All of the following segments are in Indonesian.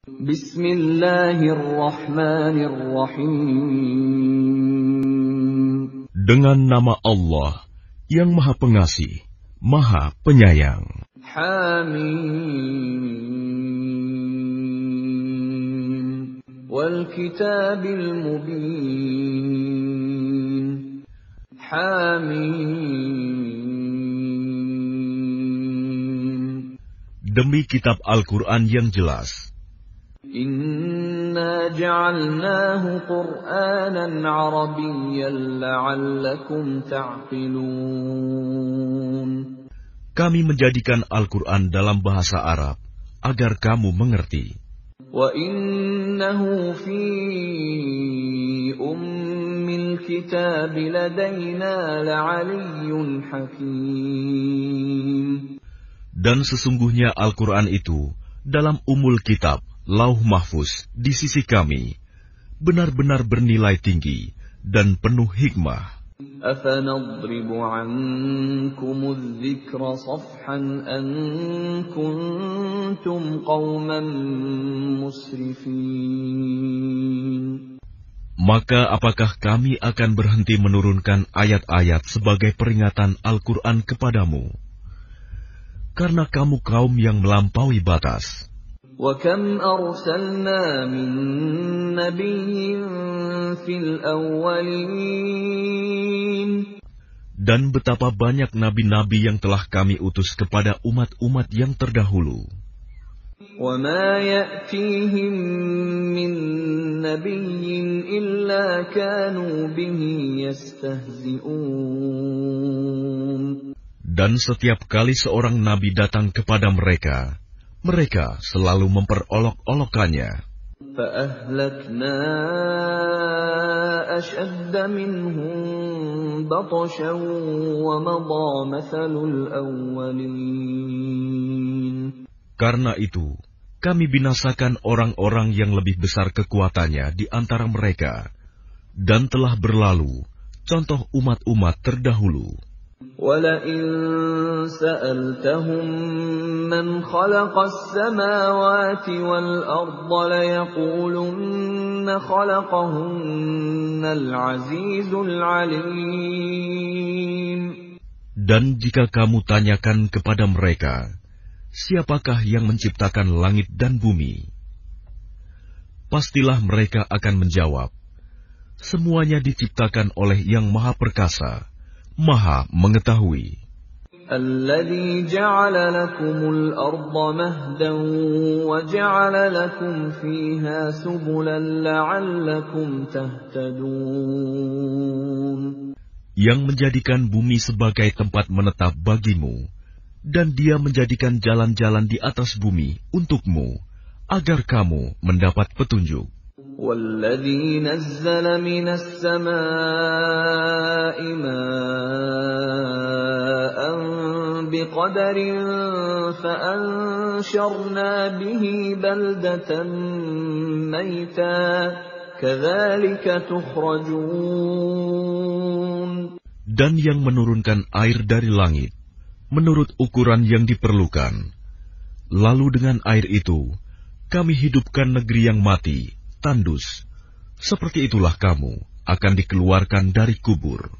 Bismillahirrahmanirrahim. Dengan nama Allah yang Maha Pengasih, Maha Penyayang. Hamim. Wal kitabil mubin. Hamim. Demi kitab Al-Quran yang jelas. Inna ja'alnahu Qur'anan Arabiyyan la'allakum ta'qilun. Kami menjadikan Al-Quran dalam bahasa Arab agar kamu mengerti. Wa innahu fi ummil kitab ladaina la'aliyyun hakim. Dan sesungguhnya Al-Quran itu dalam umul kitab, Lauh Mahfuz di sisi kami, benar-benar bernilai tinggi dan penuh hikmah. Afanadribu ankumudz dzikra safhan an kuntum qauman musrifin. Maka apakah kami akan berhenti menurunkan ayat-ayat sebagai peringatan Al-Quran kepadamu? Karena kamu kaum yang melampaui batas. وَكَمْ أَرْسَلْنَا مِن نَّبِيٍّ فِي الْأَوَّلِينَ. Dan betapa banyak nabi-nabi yang telah kami utus kepada umat-umat yang terdahulu. وَمَا يَأْتِيهِم مِّن نَّبِيٍّ إِلَّا كَانُوا بِهِ يَسْتَهْزِئُونَ. Dan setiap kali seorang nabi datang kepada mereka, mereka selalu memperolok-olokannya. فَأَهْلَكْنَا أَشَدَّ مِنْهُمْ بَطْشًا وَمَضَى مَثَلُ الْأَوَّلِينَ. Karena itu, kami binasakan orang-orang yang lebih besar kekuatannya di antara mereka, dan telah berlalu contoh umat-umat terdahulu. وَلَئِن سَأَلْتَهُم مَّنْ خَلَقَ السَّمَاوَاتِ وَالْأَرْضَ لَيَقُولُنَّ خَلَقَهُنَّ الْعَزِيزُ الْعَلِيمُ. Dan jika kamu tanyakan kepada mereka, siapakah yang menciptakan langit dan bumi? Pastilah mereka akan menjawab, semuanya diciptakan oleh Yang Maha Perkasa, Maha Mengetahui. الَّذِي جَعَلَ لَكُمُ الْأَرْضَ مَهْدًا وَجَعَلَ لَكُمْ فِيهَا سُبُلًا لَعَلَّكُمْ تَهْتَدُونَ. Yang menjadikan bumi sebagai tempat menetap bagimu, dan Dia menjadikan jalan-jalan di atas bumi untukmu, agar kamu mendapat petunjuk. وَالَّذِي نَزَّلَ مِنَ السَّمَاءِ مَاءً بِقَدَرٍ فَأَنشَرْنَا بِهِ بَلْدَةً مَّيْتًا كَذَلِكَ تُخْرَجُونَ. Dan yang menurunkan air dari langit menurut ukuran yang diperlukan, lalu dengan air itu kami hidupkan negeri yang mati, tandus. Seperti itulah kamu akan dikeluarkan dari kubur.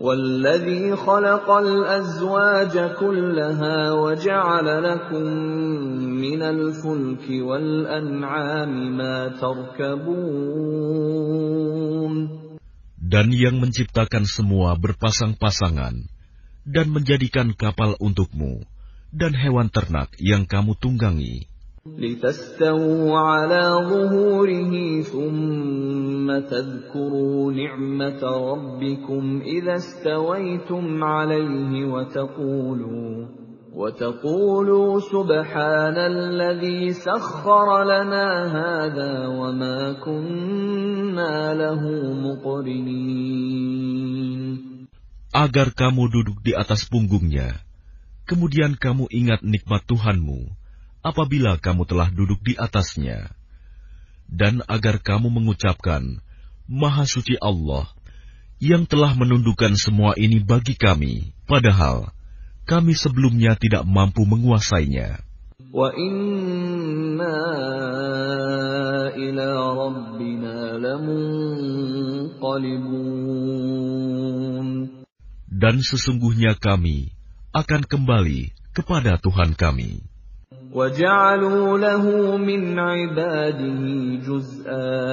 وَالَّذِي خَلَقَ الْأَزْوَاجَ كُلَّهَا وَجَعَلَ لَكُم مِّنَ الْفُلْكِ وَالْأَنْعَامِ مَا تَرْكَبُونَ. Dan yang menciptakan semua berpasang-pasangan, dan menjadikan kapal untukmu, dan hewan ternak yang kamu tunggangi. لِتَسْتَوُوا عَلَى ظُهُورِهِ ثُمَّ تَذْكُرُوا نِعْمَةَ رَبِّكُمْ إِذَا اسْتَوَيْتُمْ عَلَيْهِ وَتَقُولُوا سُبْحَانَ الَّذِي سَخَّرَ لَنَا هَذَا وَمَا كُنَّا لَهُ مُقْرِنِينَ. Agar kamu duduk di atas punggungnya, kemudian kamu ingat nikmat Tuhanmu apabila kamu telah duduk di atasnya, dan agar kamu mengucapkan, Maha Suci Allah, yang telah menundukkan semua ini bagi kami, padahal kami sebelumnya tidak mampu menguasainya. وَإِنَّا مُنقَلِبُونَ Dan sesungguhnya kami akan kembali kepada Tuhan kami. وَجَعَلُوا لَهُ مِنْ عِبَادِهِ جُزْءًا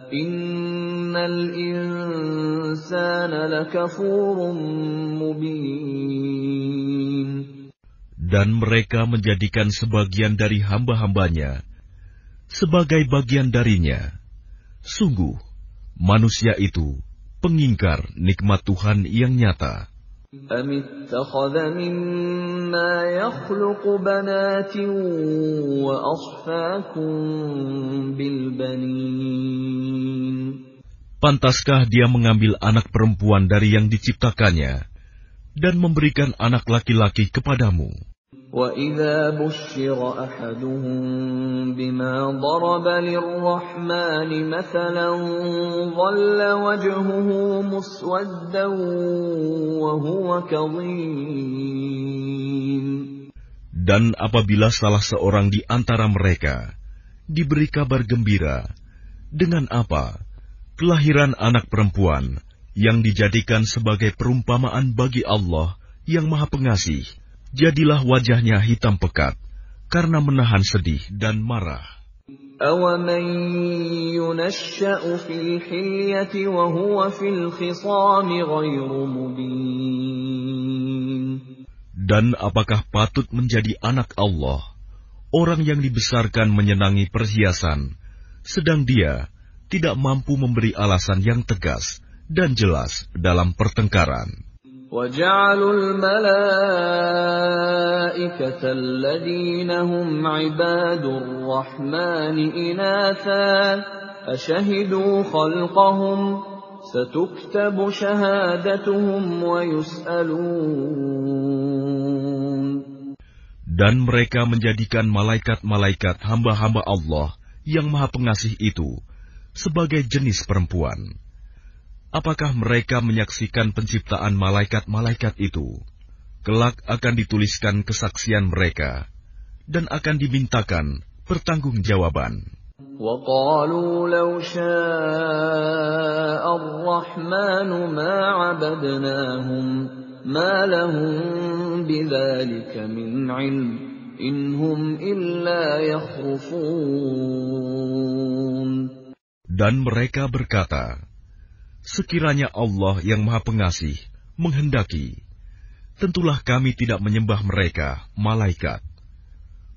إِنَّ الْإِنسَانَ لَكَفُورٌ مُبِينٌ Dan mereka menjadikan sebagian dari hamba-hambanya sebagai bagian darinya. Sungguh, manusia itu pengingkar nikmat Tuhan yang nyata. أَمِ اتَّخَذَ مِمَّا يَخْلُقُ بَنَاتٍ وَأَصْفَاكُم بِالْبَنِينَ Pantaskah dia mengambil anak perempuan dari yang diciptakannya dan memberikan anak laki-laki kepadamu? وَإِذَا بُشِّرَ أَحَدُهُم بِمَا ضَرَبَ لِلرَّحْمَنِ مَثَلًا ظَلَّ وَجْهُهُ مُسْوَدًّا وَهُوَ كَظِيمٌ Dan apabila salah seorang di antara mereka diberi kabar gembira dengan apa? Kelahiran anak perempuan yang dijadikan sebagai perumpamaan bagi Allah yang Maha Pengasih, jadilah wajahnya hitam pekat karena menahan sedih dan marah. أَوَمَن يُنَشَّأُ فِي الْحِلْيَةِ وَهُوَ فِي الْخِصَامِ غَيْرُ مُبِينٍ Dan apakah patut menjadi anak Allah, orang yang dibesarkan menyenangi perhiasan, sedang dia tidak mampu memberi alasan yang tegas dan jelas dalam pertengkaran. وَجَعَلُوا الْمَلَائِكَةَ الَّذِينَ هُمْ عِبَادُ الرَّحْمَنِ إِنَاثًا أَشَهِدُوا خَلْقَهُمْ سَتُكْتَبُ شَهَادَتُهُمْ وَيُسْأَلُونَ Dan mereka menjadikan malaikat-malaikat hamba-hamba Allah yang Maha Pengasih itu sebagai jenis perempuan. Apakah mereka menyaksikan penciptaan malaikat-malaikat itu? Kelak akan dituliskan kesaksian mereka dan akan dimintakan pertanggungjawaban. وَقَالُوا لَوْ شَاءَ الرَّحْمَنُ مَا عَبَدْنَاهُمْ مَا لَهُم بِذَلِكَ مِنْ عِلْمٍ إِنْ هُمْ إِلَّا يَخْرُصُونَ Dan mereka berkata, sekiranya Allah yang Maha Pengasih menghendaki, tentulah kami tidak menyembah mereka, malaikat.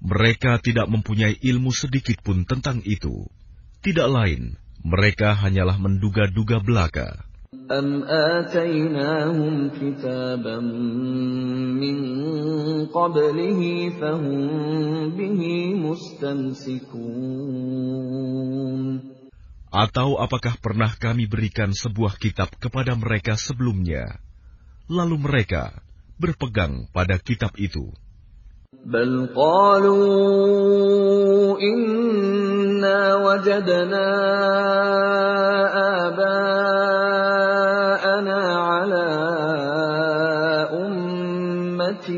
Mereka tidak mempunyai ilmu sedikit pun tentang itu. Tidak lain, mereka hanyalah menduga-duga belaka. أَمْ آتَيْنَاهُمْ كِتَابًا مِّن قَبْلِهِ فَهُمْ بِهِ مُسْتَمْسِكُونَ Atau apakah pernah kami berikan sebuah kitab kepada mereka sebelumnya, lalu mereka berpegang pada kitab itu? بَلْ قَالُوا إِنَّا وَجَدْنَا آبَاءَنَا عَلَىٰ أُمَّةٍ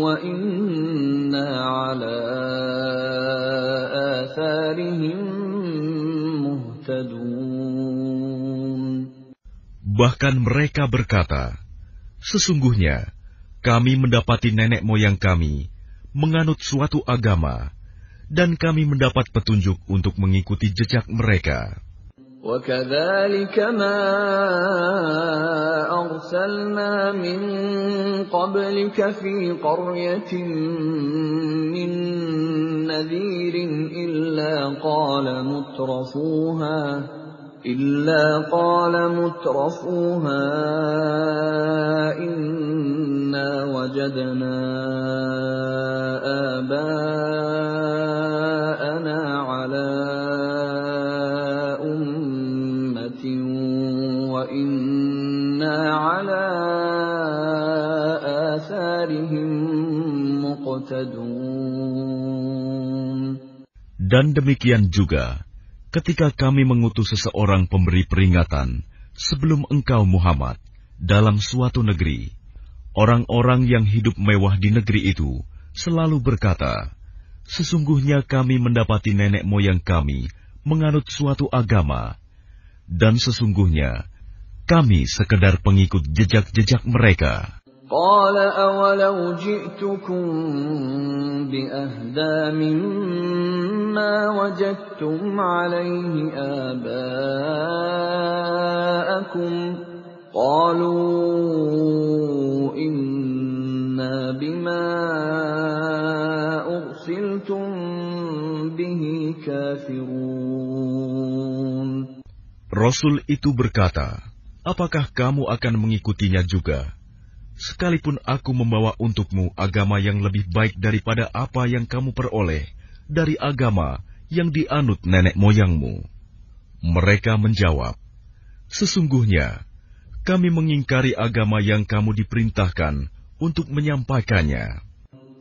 وَإِنَّا عَلَىٰ آثَارِهِم Bahkan mereka berkata, sesungguhnya kami mendapati nenek moyang kami menganut suatu agama, dan kami mendapat petunjuk untuk mengikuti jejak mereka. وَكَذَلِكَ مَا أَرْسَلْنَا مِن قَبْلِكَ فِي قَرْيَةٍ مِّن نَّذِيرٍ إِلَّا قَالَ مُتْرَفُوهَا إِنَّا وَجَدْنَا آبَاءَنَا عَلَىٰ أُمَّةٍ وَإِنَّا عَلَىٰ آثَارِهِم مُقْتَدُونَ. Dan demikian juga, ketika kami mengutus seseorang pemberi peringatan sebelum engkau Muhammad dalam suatu negeri, orang-orang yang hidup mewah di negeri itu selalu berkata, sesungguhnya kami mendapati nenek moyang kami menganut suatu agama, Dan sesungguhnya, kami sekedar pengikut jejak-jejak mereka. قال أولو جئتكم بأهدى مما وجدتم عليه آباءكم قالوا إنا بما أرسلتم به كافرون. Rasul itu berkata, apakah kamu akan mengikutinya juga? Sekalipun aku membawa untukmu agama yang lebih baik daripada apa yang kamu peroleh dari agama yang dianut nenek moyangmu. Mereka menjawab, sesungguhnya kami mengingkari agama yang kamu diperintahkan untuk menyampaikannya.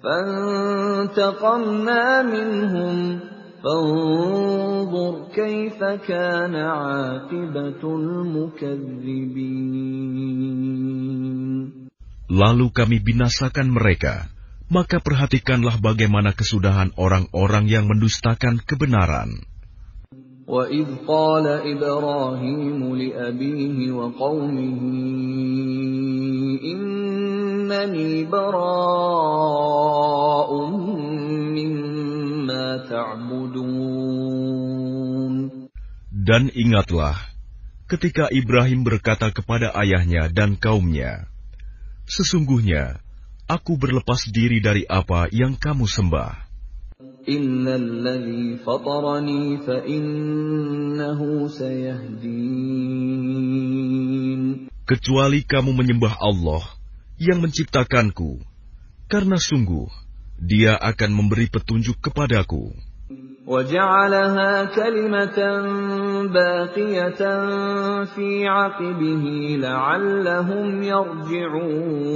فانتقمنا منهم فانظر كيف كان عاقبة المكذبين. Lalu kami binasakan mereka, maka perhatikanlah bagaimana kesudahan orang-orang yang mendustakan kebenaran. وَإِذْ قَالَ إِبْرَاهِيمُ لِأَبِيهِ وَقَوْمِهِ إِنَّنِي بَرَاءٌ مِّمَّا تَعْبُدُونَ. Dan ingatlah, ketika Ibrahim berkata kepada ayahnya dan kaumnya, sesungguhnya, aku berlepas diri dari apa yang kamu sembah. إِلَّا الَّذِي فَطَرَنِي فَإِنَّهُ سَيَهْدِينِ. Kecuali kamu menyembah Allah yang menciptakanku, karena sungguh, Dia akan memberi petunjuk kepadaku. وَجَعَلَهَا كَلِمَةً بَاقِيَةً فِي عَقِبِهِ لَعَلَّهُمْ يَرْجِعُونَ.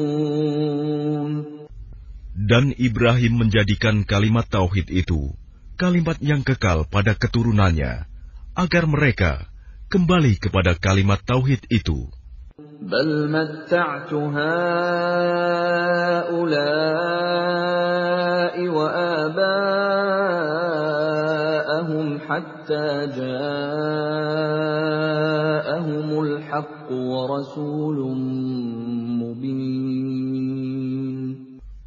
Dan Ibrahim menjadikan kalimat tauhid itu kalimat yang kekal pada keturunannya, agar mereka kembali kepada kalimat tauhid itu. بَلْ مَتَّعْتُ هَؤُلَاءِ وَآبَاءَهُمْ حَتَّى جَاءَهُمُ الْحَقُّ وَرَسُولٌ مُّبِينٌ.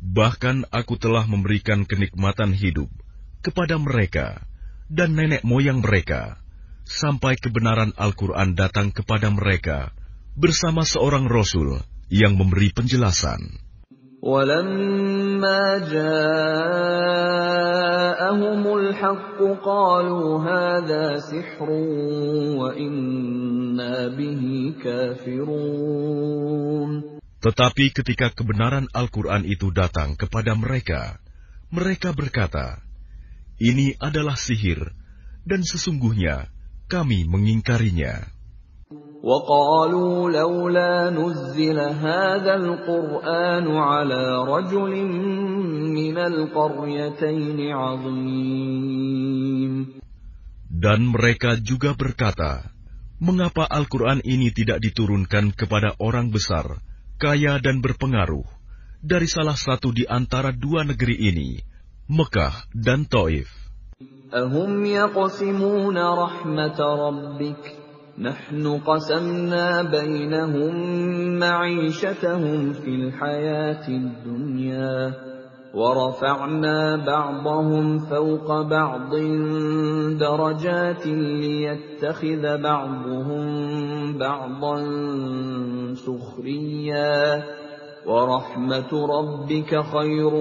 Bahkan aku telah memberikan kenikmatan hidup kepada mereka dan nenek moyang mereka, sampai kebenaran Al-Quran datang kepada mereka bersama seorang Rasul yang memberi penjelasan. وَلَمَّا جَاءَهُمُ الْحَقُّ قَالُوا هَذَا سِحْرٌ وَإِنَّا بِهِ كَافِرُونَ. Tetapi ketika kebenaran Al-Quran itu datang kepada mereka, mereka berkata, ini adalah sihir, dan sesungguhnya kami mengingkarinya. وَقَالُوا لَوْلَا نُزِّلَ هَذَا الْقُرْآنُ عَلَى رَجُلٍ مِّنَ الْقَرْيَتَيْنِ عَظِيمٍ. Dan mereka juga berkata, mengapa Al-Quran ini tidak diturunkan kepada orang besar, kaya dan berpengaruh, dari salah satu di antara dua negeri ini, Mekah dan Taif. أَهُمْ يَقْسِمُونَ رَحْمَةَ رَبِّكَ نَحْنُ قَسَمْنَا بَيْنَهُمْ مَعِيشَتَهُمْ فِي الْحَيَاةِ الدُّنْيَا وَرَفَعْنَا بَعْضَهُمْ فَوْقَ بَعْضٍ دَرَجَاتٍ لِيَتَّخِذَ بَعْضُهُمْ بَعْضًا سُخْرِيًّا وَرَحْمَةُ رَبِّكَ خَيْرٌ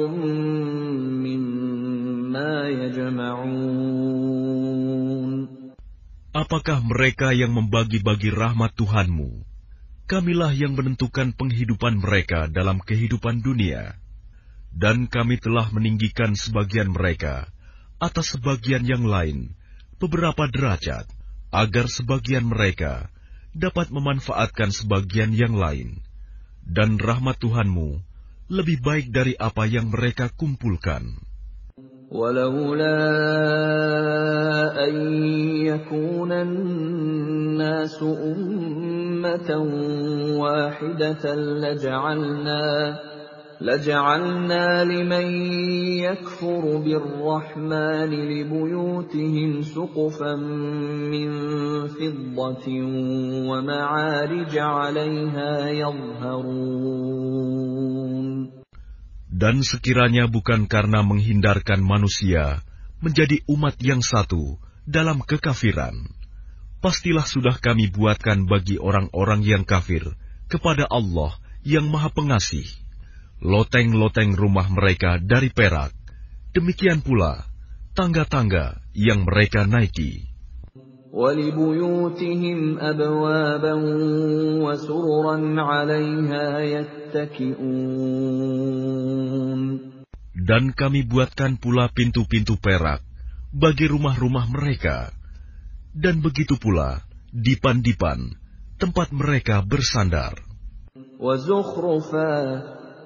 مِّمَّا يَجْمَعُونَ. Apakah mereka yang membagi-bagi rahmat Tuhanmu? Kamilah yang menentukan penghidupan mereka dalam kehidupan dunia. Dan kami telah meninggikan sebagian mereka atas sebagian yang lain beberapa derajat, agar sebagian mereka dapat memanfaatkan sebagian yang lain. Dan rahmat Tuhanmu lebih baik dari apa yang mereka kumpulkan. وَلَوْلَا أَن يَكُونَ النَّاسُ أُمَّةً وَاحِدَةً لَجَعَلْنَا لِمَن يَكْفُرُ بِالرَّحْمَنِ لِبُيُوتِهِمْ سُقُفًا مِّن فِضَّةٍ وَمَعَارِجَ عَلَيْهَا يَظْهَرُونَ. Dan sekiranya bukan karena menghindarkan manusia menjadi umat yang satu dalam kekafiran, pastilah sudah kami buatkan bagi orang-orang yang kafir kepada Allah yang Maha Pengasih loteng-loteng rumah mereka dari perak, demikian pula tangga-tangga yang mereka naiki. وَلِبُيُوتِهِمْ أَبْوَابًا وَسُرُرًا عَلَيْهَا يَتَّكِئُونَ. Dan kami buatkan pula pintu-pintu perak bagi rumah-rumah mereka, dan begitu pula dipan-dipan tempat mereka bersandar. وَزُخْرُفًا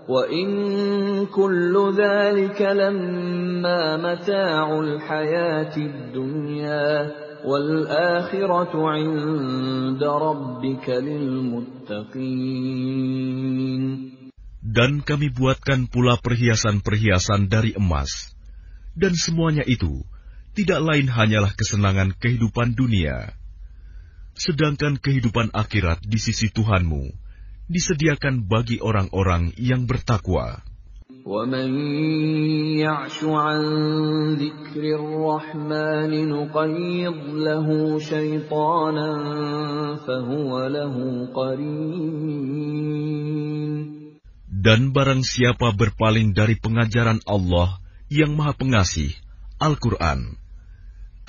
وَإِن كُلُّ ذَلِكَ لَمَّا مَتَاعُ الْحَيَاةِ الدُّنْيَا وَالْآخِرَةُ عِندَ رَبِّكَ لِلْمُتَّقِينَ. Dan kami buatkan pula perhiasan-perhiasan dari emas, dan semuanya itu tidak lain hanyalah kesenangan kehidupan dunia. Sedangkan kehidupan akhirat di sisi Tuhanmu disediakan bagi orang-orang yang bertakwa. وَمَن يَعْشُ عَن ذِكْرِ الرَّحْمَنِ نُقَيِّضْ لَهُ شَيْطَانًا فَهُوَ لَهُ قَرِينٌ. Dan barang siapa berpaling dari pengajaran Allah yang Maha Pengasih, Al-Quran,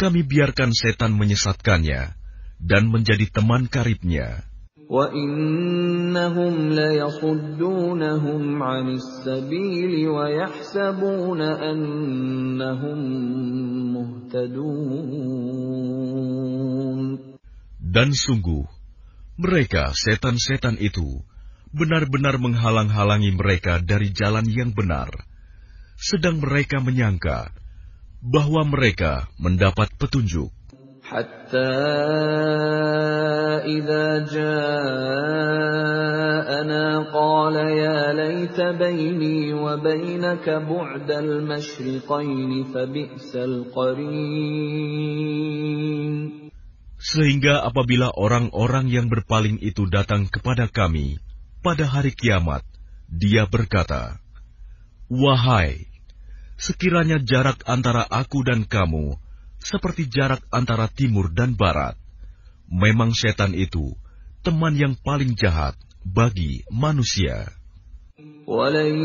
kami biarkan setan menyesatkannya dan menjadi teman karibnya. وَإِنَّهُمْ لَيَصُدُّونَهُمْ عَنِ السَّبِيلِ وَيَحْسَبُونَ أَنَّهُمْ مُهْتَدُونَ. Dan sungguh, mereka setan-setan itu benar-benar menghalang-halangi mereka dari jalan yang benar, sedang mereka menyangka bahwa mereka mendapat petunjuk. حَتَّى إِذَا جَاءَنَا قَالَ يَا لَيْتَ بَيْنِي وَبَيْنَكَ بُعْدَ الْمَشْرِقَيْنِ فَبِئْسَ الْقَرِينُ. Sehingga apabila orang-orang yang berpaling itu datang kepada kami pada hari kiamat, dia berkata, "Wahai, sekiranya jarak antara aku dan kamu seperti jarak antara timur dan barat, memang setan itu teman yang paling jahat bagi manusia." وَلَن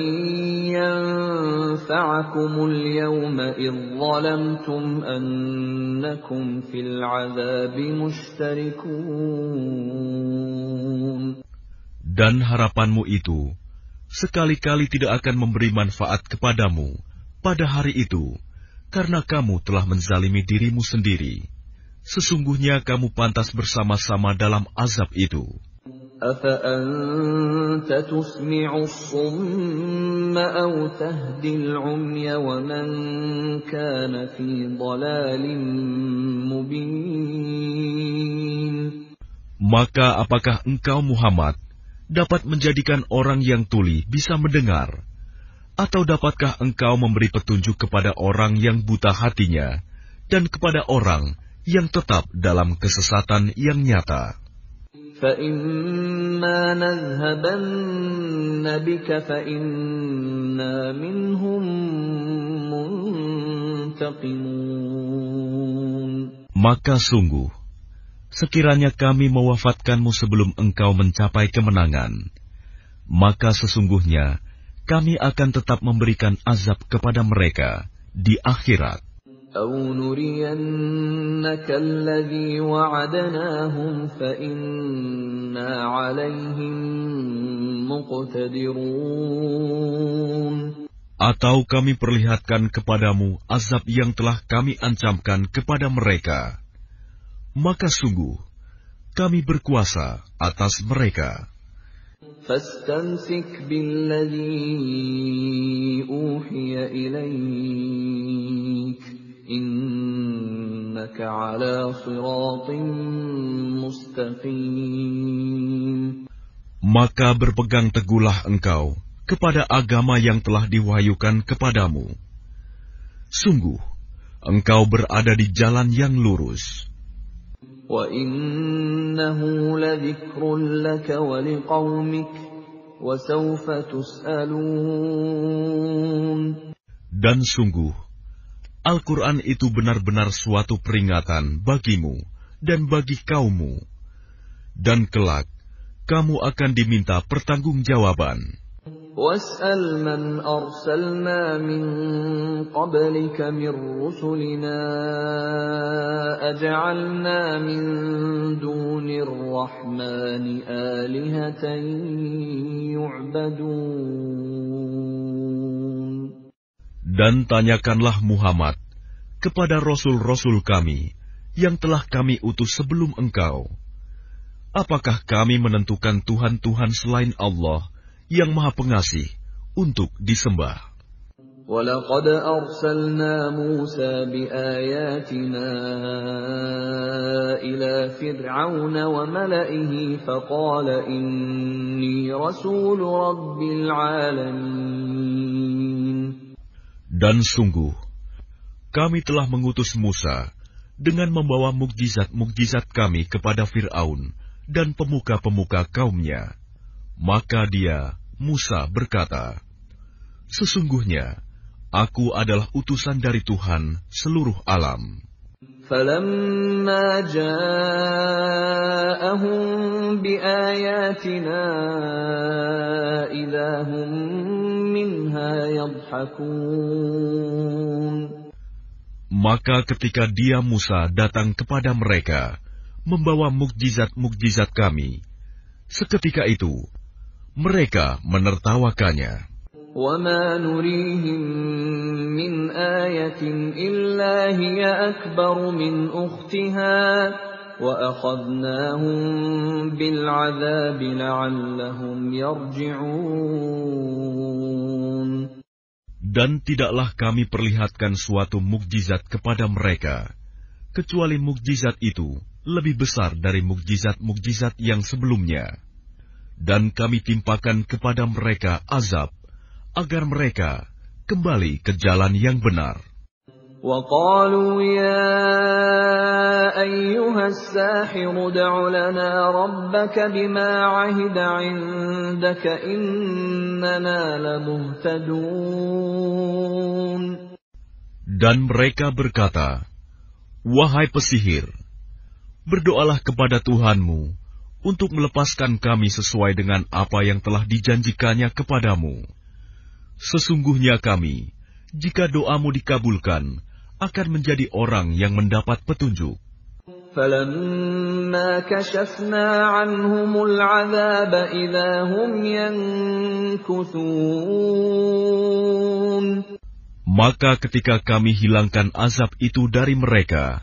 يَنفَعَكُمُ الْيَوْمَ إِذ ظَّلَمْتُمْ أَنَّكُمْ فِي الْعَذَابِ مُشْتَرِكُونَ. Dan harapanmu itu sekali-kali tidak akan memberi manfaat kepadamu pada hari itu, karena kamu telah menzalimi dirimu sendiri. Sesungguhnya kamu pantas bersama-sama dalam azab itu. أَفَأَنْتَ تُسْمِعُ الصُّمَّ أَوْ تَهْدِي الْعُمْيَ وَمَنْ كَانَ فِي ضَلَالٍ مُبِينٍ. Maka apakah engkau Muhammad dapat menjadikan orang yang tuli bisa mendengar? Atau dapatkah engkau memberi petunjuk kepada orang yang buta hatinya dan kepada orang yang tetap dalam kesesatan yang nyata? فَإِمَّا نَذْهَبَنَّ بِكَ فَإِنَّا مِنْهُمْ مُنْتَقِمُونَ. Maka sungguh, sekiranya kami mewafatkanmu sebelum engkau mencapai kemenangan, maka sesungguhnya kami akan tetap memberikan azab kepada mereka di akhirat. أَوْ نُرِيَنَّكَ الَّذِي وَعَدْنَاهُمْ فَإِنَّا عَلَيْهِمْ مُقْتَدِرُونَ. Atau kami perlihatkan kepadamu azab yang telah kami ancamkan kepada mereka, maka sungguh kami berkuasa atas mereka. فَاسْتَمْسِكْ بِالَّذِي أُوحِيَ إِلَيْكَ إِنَّكَ عَلَى صِرَاطٍ مُسْتَقِيمٍ. Maka berpegang teguhlah engkau kepada agama yang telah diwahyukan kepadamu. Sungguh, engkau berada di jalan yang lurus. وَإِنَّهُ لَذِكْرٌ لَكَ وَلِقَوْمِكَ وَسَوْفَ تُسْأَلُونَ. Dan sungguh, Al-Quran itu benar-benar suatu peringatan bagimu dan bagi kaummu. Dan kelak, kamu akan diminta pertanggungjawaban. وَاسْأَلْ مَنْ أَرْسَلْنَا مِنْ قَبْلِكَ مِنْ رُسُلِنَا أَجَعَلْنَا مِنْ دُونِ الرَّحْمَنِ آلِهَةً يُعْبَدُونَ. Dan tanyakanlah Muhammad kepada rasul-rasul kami yang telah kami utus sebelum engkau. Apakah kami menentukan Tuhan-Tuhan selain Allah yang Maha Pengasih untuk disembah? وَلَقَدْ أَرْسَلْنَا مُوسَى بِآيَاتِنَا إِلَى فِرْعَوْنَ وَمَلَئِهِ فَقَالَ إِنِّي رَسُولُ رَبِّ الْعَالَمِينَ. Dan sungguh, kami telah mengutus Musa dengan membawa mukjizat-mukjizat kami kepada Fir'aun dan pemuka-pemuka kaumnya. Maka dia, Musa, berkata, "Sesungguhnya, aku adalah utusan dari Tuhan seluruh alam." فَلَمَّا جَاءَهُم بِآيَاتِنَا إِذَا هُم مِّنْهَا يَضْحَكُونَ. Maka ketika dia, Musa, datang kepada mereka, membawa mukjizat-mukjizat kami, seketika itu, mereka menertawakannya. وَمَا نُرِيهِم مِّنْ آيَةٍ إِلَّا هِيَ أَكْبَرُ مِنْ أُخْتِهَا وَأَخَذْنَاهُم بِالْعَذَابِ لَعَلَّهُمْ يَرْجِعُونَ. Dan tidaklah kami perlihatkan suatu mukjizat kepada mereka, kecuali mukjizat itu lebih besar dari mukjizat-mukjizat yang sebelumnya. Dan kami timpakan kepada mereka azab, agar mereka kembali ke jalan yang benar. وَقَالُوا يَا أَيُّهَا السَّاحِرُ ادْعُ لَنَا رَبَّكَ بِمَا عَهِدَ عِندَكَ إِنَّنَا لَمُهْتَدُونَ. Dan mereka berkata, "Wahai pesihir, berdoalah kepada Tuhanmu untuk melepaskan kami sesuai dengan apa yang telah dijanjikannya kepadamu. Sesungguhnya kami, jika doamu dikabulkan, akan menjadi orang yang mendapat petunjuk." فَلَمَّا كَشَفْنَا عَنْهُمُ الْعَذَابَ إِذَا هُمْ يَنكُثُونَ. Maka ketika kami hilangkan azab itu dari mereka,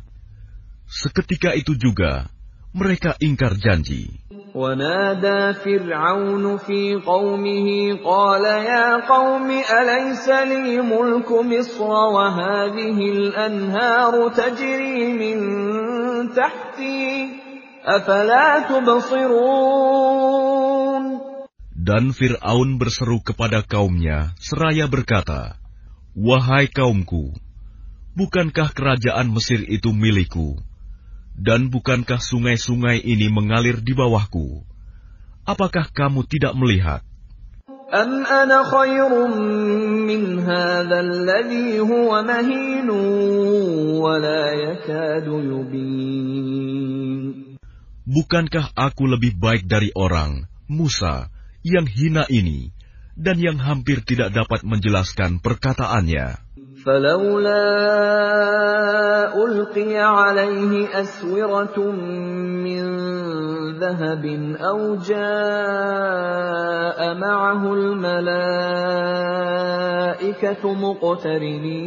seketika itu juga mereka ingkar janji. وَنَادَى فِرْعَوْنُ فِي قَوْمِهِ قَالَ يَا قَوْمِ أَلَيْسَ لِي مُلْكُ مِصْرَ وَهَٰذِهِ الْأَنْهَارُ تَجْرِي مِن تَحْتِي أَفَلَا تُبْصِرُونَ. Dan Fir'aun berseru kepada kaumnya seraya berkata, "Wahai kaumku, bukankah kerajaan Mesir itu milikku? Dan bukankah sungai-sungai ini mengalir di bawahku? Apakah kamu tidak melihat? أَمْ أَنَا خَيْرٌ مِّنْ هَٰذَا الَّذِي هُوَ مَهِينٌ وَلَا يَكَادُ يُبِينُ. Bukankah aku lebih baik dari orang, Musa, yang hina ini, dan yang hampir tidak dapat menjelaskan perkataannya?" فَلَوْلَا أُلْقِيَ عَلَيْهِ أَسْوِرَةٌ مِّن ذَهَبٍ أَوْ جَاءَ مَعَهُ الْمَلَائِكَةُ مُقْتَرِنِينَ.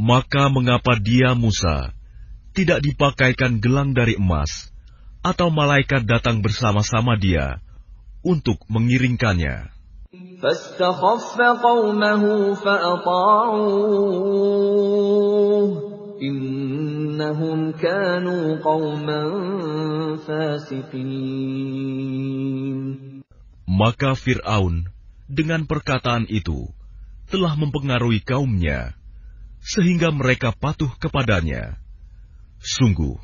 Maka mengapa dia, Musa, tidak dipakaikan gelang dari emas, atau malaikat datang bersama-sama dia untuk mengiringkannya? فَاسْتَخَفَّ قَوْمَهُ فَأَطَاعُوهُ إِنَّهُمْ كَانُوا قَوْمًا فَاسِقِينَ. Maka Fir'aun dengan perkataan itu telah mempengaruhi kaumnya, sehingga mereka patuh kepadanya. Sungguh,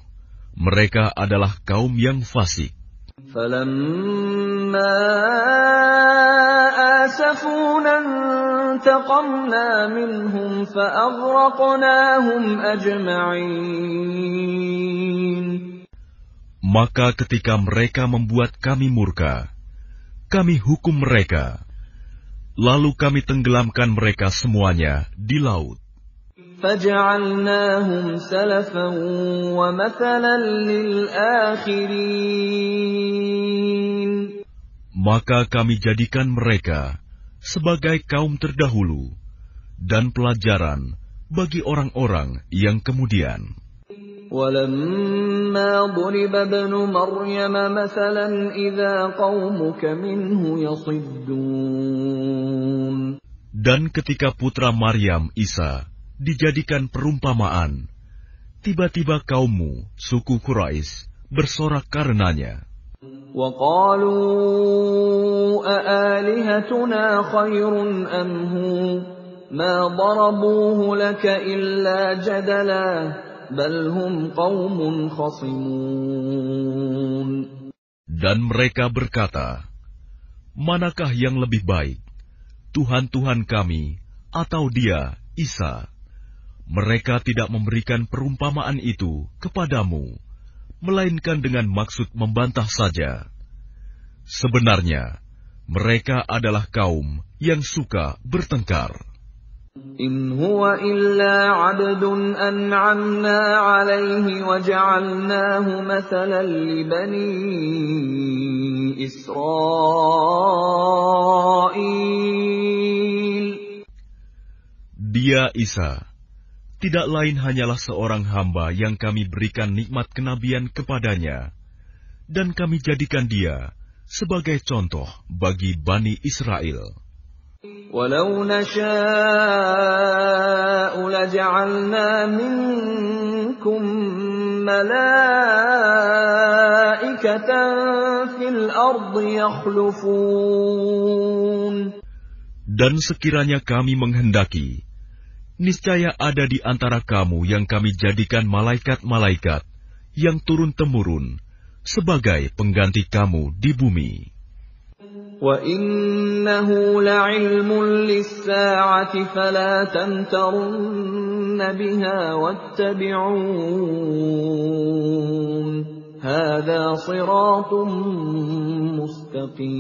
mereka adalah kaum yang fasik. فَلَمَّا آسَفُونَا انتَقَمْنَا مِنْهُمْ فَأَغْرَقْنَاهُمْ أَجْمَعِينَ. Maka ketika mereka membuat kami murka, kami hukum mereka, lalu kami tenggelamkan mereka semuanya di laut. فَجَعَلْنَاهُمْ سَلَفًا وَمَثَلًا لِلْآخِرِينَ. Maka kami jadikan mereka sebagai kaum terdahulu dan pelajaran bagi orang-orang yang kemudian. وَلَمَّا ضُرِبَ ابْنُ مَرْيَمَ مَثَلًا إِذَا قَوْمُكَ مِنْهُ يَصِدُّونَ. Dan ketika putra Maryam Isa dijadikan perumpamaan, tiba-tiba kaummu, suku Quraisy, bersorak karenanya. وَقَالُوا أَآلِهَتُنَا خَيْرٌ أَمْ هُوَ مَا ضَرَبُوهُ لَكَ إِلَّا جَدَلًا بَلْ هُمْ قَوْمٌ خَصِمُونَ. Dan mereka berkata, manakah yang lebih baik, Tuhan-Tuhan kami atau dia, Isa? Mereka tidak memberikan perumpamaan itu kepadamu, melainkan dengan maksud membantah saja. Sebenarnya, mereka adalah kaum yang suka bertengkar. إِنْ هُوَ إِلَّا عَبْدٌ أَنْعَمْنَا عَلَيْهِ وَجَعَلْنَاهُ مَثَلًا لِبَنِي إِسْرَائِيلَ. Dia Isa tidak lain hanyalah seorang hamba yang kami berikan nikmat kenabian kepadanya, dan kami jadikan dia sebagai contoh bagi Bani Israel. وَلَوْ نَشَاءُ لَجَعَلْنَا مِنكُم مَّلَائِكَةً فِي الْأَرْضِ يَخْلُفُونَ. Dan sekiranya kami menghendaki, niscaya ada di antara kamu yang kami jadikan malaikat-malaikat yang turun-temurun sebagai pengganti kamu di bumi. وَإِنَّهُ لَعِلْمٌ لِلسَّاعَةِ فَلَا تَمْتَرُنَّ بِهَا وَاتَّبِعُونِ هَذَا صِرَاطٌ مُسْتَقِيمٌ.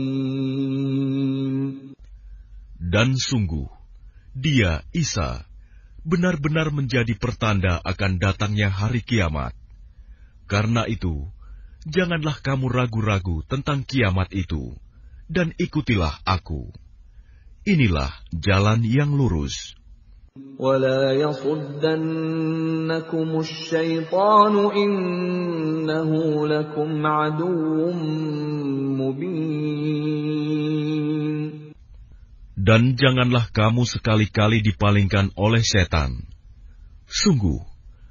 Dan sungguh, dia, Isa, benar-benar menjadi pertanda akan datangnya hari kiamat. Karena itu, janganlah kamu ragu-ragu tentang kiamat itu, dan ikutilah aku. Inilah jalan yang lurus. وَلَا يَصُدَّنَّكُمُ الشَّيْطَانُ إِنَّهُ لَكُمْ عَدُوٌّ مُبِينٌ. Dan janganlah kamu sekali-kali dipalingkan oleh setan. Sungguh,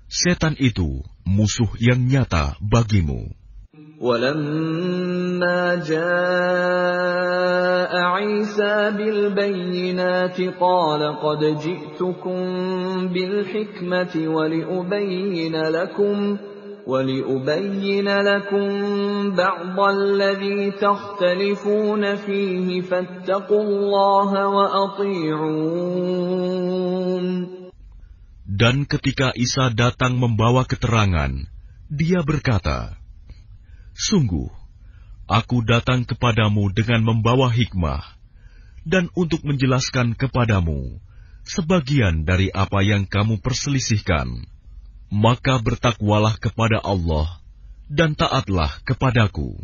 setan itu musuh yang nyata bagimu. وَلَمَّا جَاءَ عِيسَى بِالْبَيِّنَاتِ قَالَ قَدْ جِئْتُكُم بِالْحِكْمَةِ وَلِأُبَيِّنَ لَكُم بَعْضَ الَّذِي تَخْتَلِفُونَ فِيهِ فَاتَّقُوا اللَّهَ وَأَطِيعُونِ. Dan ketika Isa datang membawa keterangan, dia berkata, sungguh, aku datang kepadamu dengan membawa hikmah, dan untuk menjelaskan kepadamu sebagian dari apa yang kamu perselisihkan. Maka bertakwalah kepada Allah, dan taatlah kepadaku.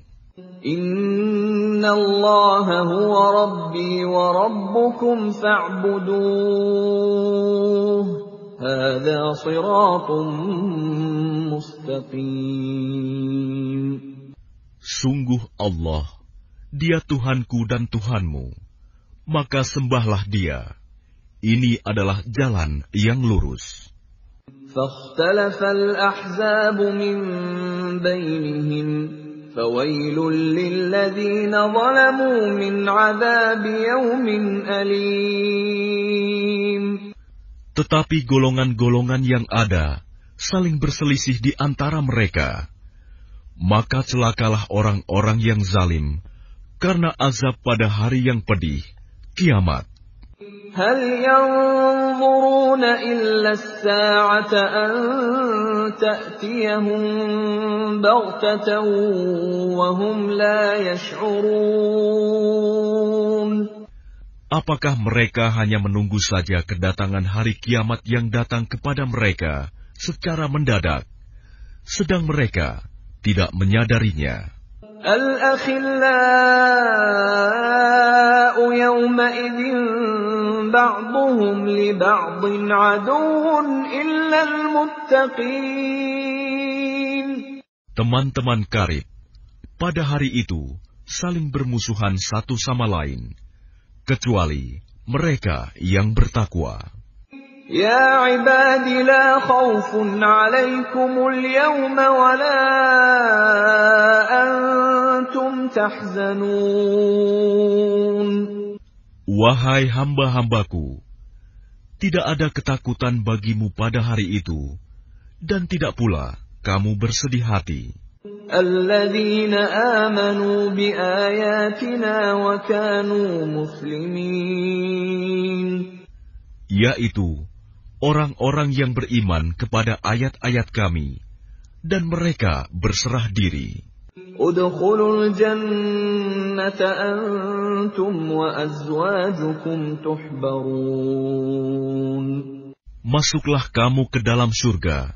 Inna Allaha huwa Rabbi wa Rabbukum fa'buduh. Hadha siratun mustaqim. Sungguh Allah, Dia Tuhanku dan Tuhanmu, maka sembahlah Dia. Ini adalah jalan yang lurus. فاختلف الأحزاب من بينهم فَوَيْلٌ لِّلَّذِينَ ظَلَمُوا مِنْ عَذَابِ يَوْمٍ أَلِيمٍ. Tetapi golongan-golongan yang ada saling berselisih di antara mereka. Maka celakalah orang-orang yang zalim karena azab pada hari yang pedih, kiamat. هَلْ يَنظُرُونَ إِلَّا السَّاعَةَ أَن تَأْتِيَهُم بَغْتَةً وَهُمْ لَا يَشْعُرُونَ. Apakah mereka hanya menunggu saja kedatangan hari kiamat yang datang kepada mereka secara mendadak, sedang mereka tidak menyadarinya? الْأَخِلَّاءُ يَوْمَئِذٍ بَعْضُهُمْ لِبَعْضٍ عَدُوٌّ إِلَّا الْمُتَّقِينَ. Teman-teman karib pada hari itu saling bermusuhan satu sama lain, kecuali mereka yang bertakwa. Ya ibadi la khawfun alaykumul yawma wa la antum tahzanun. Wahai hamba-hambaku, tidak ada ketakutan bagimu pada hari itu, dan tidak pula kamu bersedih hati. Alladzina amanu bi ayatina wa kanu muslimin. Yaitu orang-orang yang beriman kepada ayat-ayat kami, dan mereka berserah diri. Udkhulul jannata antum wa azwajukum tuhbarun. Masuklah kamu ke dalam surga,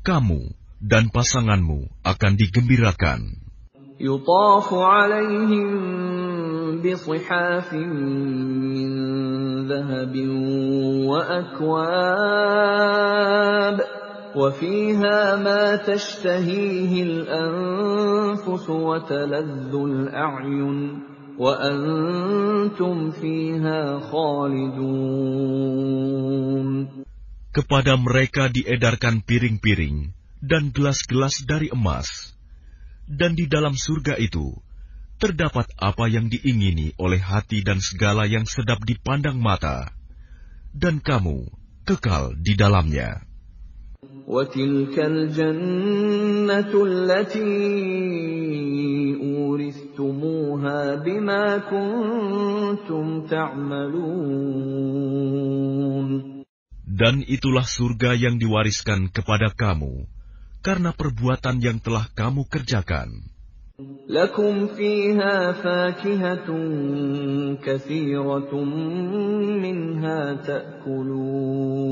kamu dan pasanganmu akan digembirakan. Yutafu alaihim bisihafin min dhahabin wa akwab wa fiha ma tashtahihi al-anfus wa taladhdhu al-a'yun wa antum fiha khalidun. Kepada mereka diedarkan piring-piring dan gelas-gelas dari emas, dan di dalam surga itu terdapat apa yang diingini oleh hati dan segala yang sedap dipandang mata, dan kamu kekal di dalamnya. وَتِلْكَ الْجَنَّةُ الَّتِي أُورِثْتُمُوهَا بِمَا كُنتُمْ تَعْمَلُونَ. Dan itulah surga yang diwariskan kepada kamu karena perbuatan yang telah kamu kerjakan. Lakum fiha fakihatun katsiratun minha ta'kulun.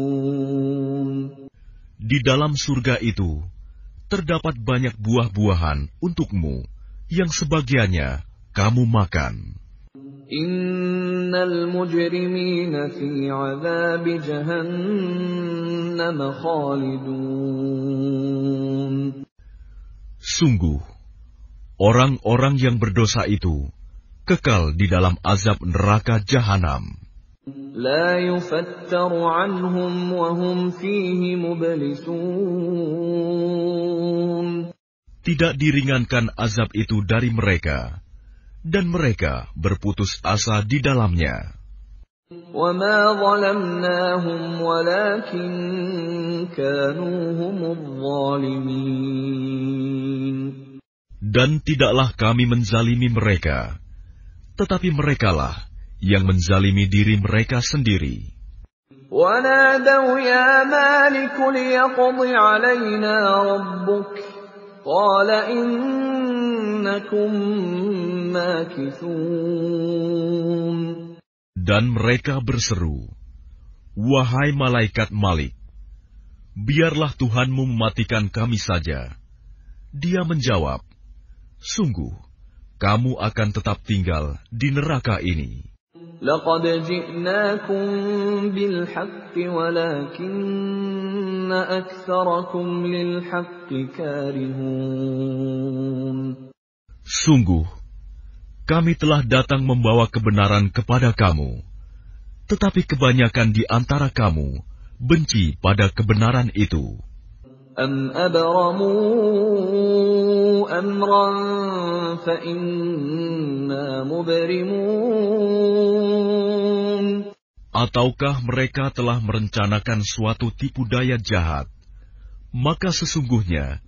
Di dalam surga itu terdapat banyak buah-buahan untukmu yang sebagiannya kamu makan. Innal mujrimina fi 'adzabi jahannam khalidun. Sungguh, orang-orang yang berdosa itu kekal di dalam azab neraka jahanam. La yufattaru 'anhum wa hum fihi mublisun. Tidak diringankan azab itu dari mereka, dan mereka berputus asa di dalamnya. وَمَا ظَلَمْنَاهُمْ وَلَكِنْ كَانُوا هُمُ الظَّالِمِينَ. Dan tidaklah kami menzalimi mereka, tetapi merekalah yang menzalimi diri mereka sendiri. وَنَادَوْا يَا مَالِكُ لِيَقْضِ عَلَيْنَا رَبُّكَ قَالَ إِنَّكُمْ مَاكِثُونَ. Dan mereka berseru, "Wahai malaikat Malik, biarlah Tuhanmu mematikan kami saja." Dia menjawab, "Sungguh, kamu akan tetap tinggal di neraka ini." لَقَدْ جِئْنَاكُمْ بِالْحَقِّ وَلَكِنَّ أَكْثَرَكُمْ لِلْحَقِّ كَارِهُونَ. Sungguh, kami telah datang membawa kebenaran kepada kamu, tetapi kebanyakan di antara kamu benci pada kebenaran itu. أَمْ أَبْرَمُوا أَمْرًا فَإِنَّا مُبْرِمُونَ. Ataukah mereka telah merencanakan suatu tipu daya jahat? Maka sesungguhnya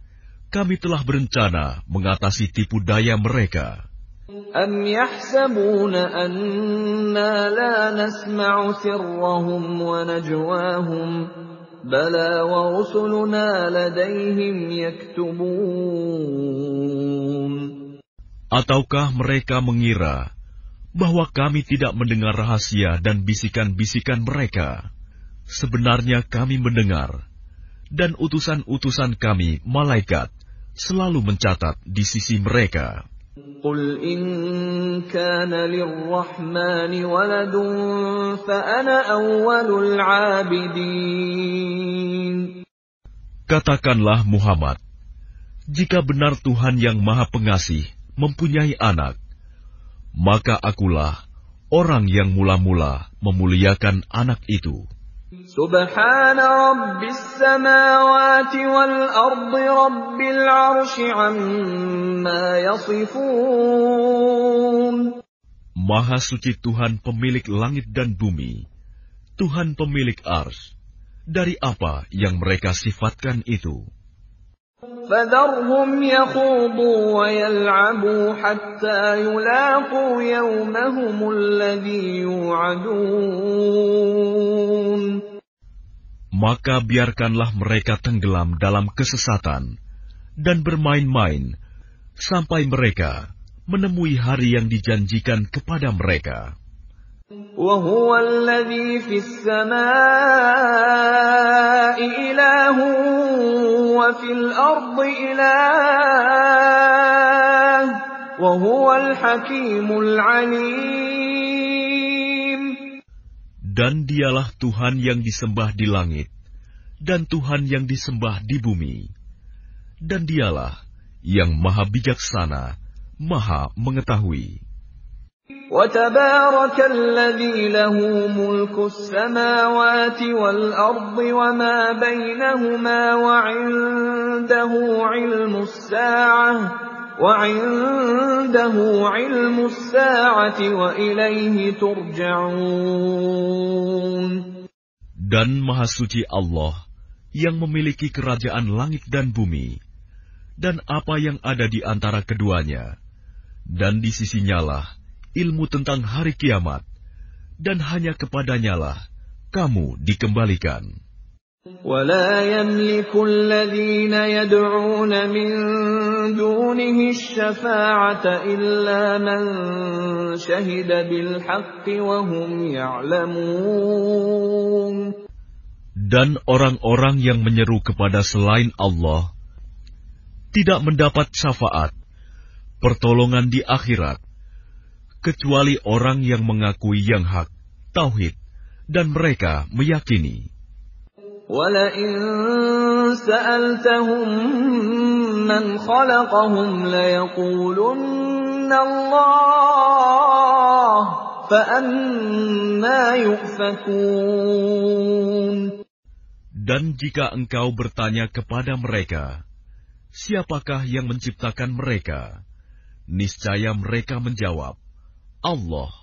kami telah berencana mengatasi tipu daya mereka. أَمْ يَحْسَبُونَ أَنَّا لَا نَسْمَعُ سِرَّهُمْ وَنَجْوَاهُمْ بَلَى وَرُسُلُنَا لَدَيْهِمْ يَكْتُبُونَ. Ataukah mereka mengira bahwa kami tidak mendengar rahasia dan bisikan-bisikan mereka? Sebenarnya kami mendengar, dan utusan-utusan kami, malaikat, selalu mencatat di sisi mereka. قُلْ إِن كَانَ لِلرَّحْمَنِ وَلَدٌ فَأَنَا أَوَّلُ الْعَابِدِينَ. Katakanlah Muhammad, jika benar Tuhan yang Maha Pengasih mempunyai anak, maka akulah orang yang mula-mula memuliakan anak itu. Subhana Rabbis samawati wal ardi Rabbil arsy amma yasifun. Maha suci Tuhan pemilik langit dan bumi, Tuhan pemilik ars, dari apa yang mereka sifatkan itu. فَذَرْهُمْ يَخُوضُوا وَيَلْعَبُوا حَتَّى يُلَاقُوا يَوْمَهُمُ الَّذِي يُوعَدُونَ. Maka biarkanlah mereka tenggelam dalam kesesatan dan bermain-main sampai mereka menemui hari yang dijanjikan kepada mereka. وَهُوَ الَّذِي فِي السَّمَاءِ إِلَٰهٌ وَفِي الْأَرْضِ إِلَٰهٌ وَهُوَ الْحَكِيمُ الْعَلِيمُ. Dan dialah Tuhan yang disembah di langit, dan Tuhan yang disembah di bumi. Dan dialah yang maha bijaksana, maha mengetahui. وَتَبَارَكَ الَّذِي لَهُ مُلْكُ السَّمَاوَاتِ وَالْأَرْضِ وَمَا بَيْنَهُمَا وَعِندَهُ عِلْمُ السَّاعَةِ وَإِلَيْهِ تُرْجَعُونَ. Dan Maha Suci Allah yang memiliki kerajaan langit dan bumi, dan apa yang ada di antara keduanya, dan di sisinyalah ilmu tentang hari kiamat, dan hanya kepadanyalah kamu dikembalikan. وَلَا يَمْلِكُ الَّذِينَ يَدْعُونَ مِن دُونِهِ الشَّفَاعَةَ إِلَّا مَن شَهِدَ بِالْحَقِّ وَهُمْ يَعْلَمُونَ. Dan orang-orang yang menyeru kepada selain Allah tidak mendapat syafaat, pertolongan di akhirat, kecuali orang yang mengakui yang hak, tauhid, dan mereka meyakini. وَلَئِن سَأَلْتَهُم مَّنْ خَلَقَهُمْ لَيَقُولُنَّ اللَّهُ فَأَنَّىٰ يُؤْفَكُونَ. Dan jika engkau bertanya kepada mereka, siapakah yang menciptakan mereka? Niscaya mereka menjawab, Allah.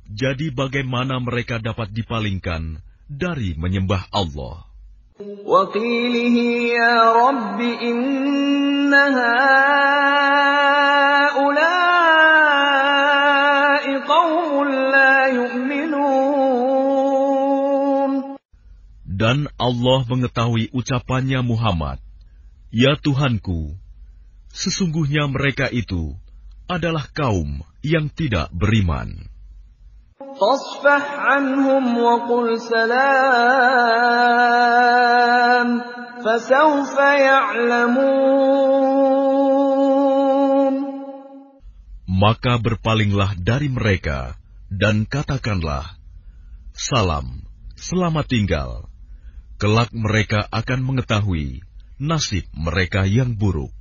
Jadi bagaimana mereka dapat dipalingkan dari menyembah Allah? وَقِيلِهِ يَا رَبِّ إِنَّ هَٰؤُلَاءِ قَوْمٌ لَّا يُؤْمِنُونَ. Dan Allah mengetahui ucapannya Muhammad, Ya Tuhanku, sesungguhnya mereka itu adalah kaum yang tidak beriman. فَاصْفَحْ عَنْهُمْ وَقُلْ سَلَامٌ فَسَوْفَ يَعْلَمُونَ. Maka berpalinglah dari mereka dan katakanlah, Salam, selamat tinggal. Kelak mereka akan mengetahui nasib mereka yang buruk.